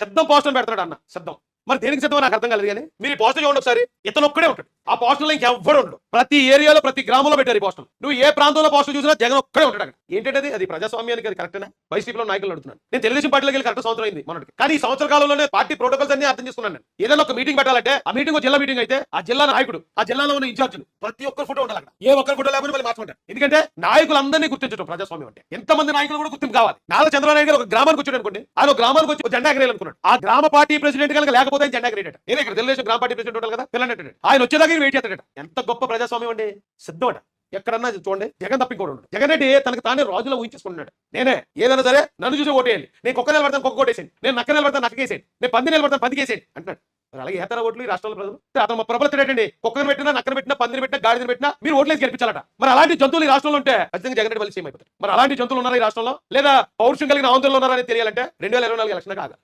సిద్ధం పోస్టర్ పెడతాడు అన్న సిద్ధం. మరి దేనికి సిద్ధం నాకు అర్థం కాలేదు. కానీ మీరు ఈ పోస్టర్ చూడండి ఒకసారి, ఇతను ఒక్కడే ఉంటాడు ఆ పోస్టర్లో, ఇంకెవ్వడు ఉండడు. ప్రతి ఏరియాలో ప్రతి గ్రామంలో పెట్టారు ఈ పోస్టర్. నువ్వు ఏ ప్రాంతంలో పోస్టర్ చూసినా జగన్ ఒక్కడే ఉంటాడు అక్కడ. ఏంటంటే అది ప్రజాస్వామ్యానికి అది కరెక్టేనా? వైసీపీలో నాయకులు అడుగుతున్నాను. నేను తెలుగుదేశం పార్టీలోకి వెళ్ళి కరెక్ట్ సంవత్సరం అయింది మనకి. కానీ ఈ సంవత్సర కాలంలోనే పార్టీ ప్రోటోకాల్స్ అన్ని అర్థం చేసుకున్నాను నేను. ఏదైనా ఒక మీటింగ్ పెట్టాలంటే ఆ మీటింగ్ జిల్లా మీటింగ్ అయితే ఆ జిల్లా నాయకుడు, ఆ జిల్లాలో ఉన్న ఇన్ఛార్జీలు ప్రతి ఒక్కరు ఫోటో ఉండాలి అక్కడ. ఏ ఒక్కరు ఫోటో లేకపోతే మళ్ళీ మార్చుకుంటారు. ఎందుకంటే నాయకులందరినీ గుర్తించడం ప్రజాస్వామ్యం అంటే. ఎంతమంది నాయకులు కూడా గుర్తింపు కావాలి. నారా చంద్రబాబు నాయుడు గారు ఒక గ్రామానికి వచ్చాడు అనుకోండి, ఆయన ఒక గ్రామానికి వచ్చి జెండా ఎగరేయాలనుకున్నాడు. ఆ గ్రామ పార్టీ ప్రెసిడెంట్ కనుక లేకపోతే జెండా ఎగరేయట. నేను ఇక్కడ తెలుగుదేశం గ్రామ పార్టీ ప్రెసిడెంట్ ఉంటారు కదా, పిల్లలు ఆయన వచ్చేదాకా వెయిట్ చేస్తాడట. ఎంత గొప్ప ప్రజాస్వామ్యం అండి. సిద్ధమట. ఎక్కడన్నా చూడండి, జగన్ తప్పింకోడు. జగన్ రెడ్డి తనకు తానే రాజులో ఊహించుకున్నాడు. నేనే ఏదైనా సరే నన్ను చూసి ఓటేయాలి, నేను కుక్క నిలబడతాను కుక్క ఓటేసేయండి, నేను నక్క నిలబడతాను నక్కేసేయండి, నేను పంది నిలబడతాను పందికేసేయండి అంటున్నాడు. మరి అలాగే ఏతర ఓట్లు ఈ రాష్ట్రంలో ప్రజలు అతను ప్రబలతేటండి. కుక్కను పెట్టినా నక్కను పెట్టినా పందిని పెట్టినా గాడిని పెట్టినా మీరు ఓట్లేసి గెలిపించాలట. మరి అలాంటి జంతువులు ఈ రాష్ట్రంలో ఉంటే ఖచ్చితంగా జగన్ రెడ్డి మళ్ళీ సీఎం అయిపోతారు. మరి అలాంటి జంతువులు ఉన్నారా ఈ రాష్ట్రంలో, లేదా పౌరుషం కలిగిన ఆందోళనలు ఉన్నారని తెలియాలంటే 2024 ఎలక్షన్ కాదు.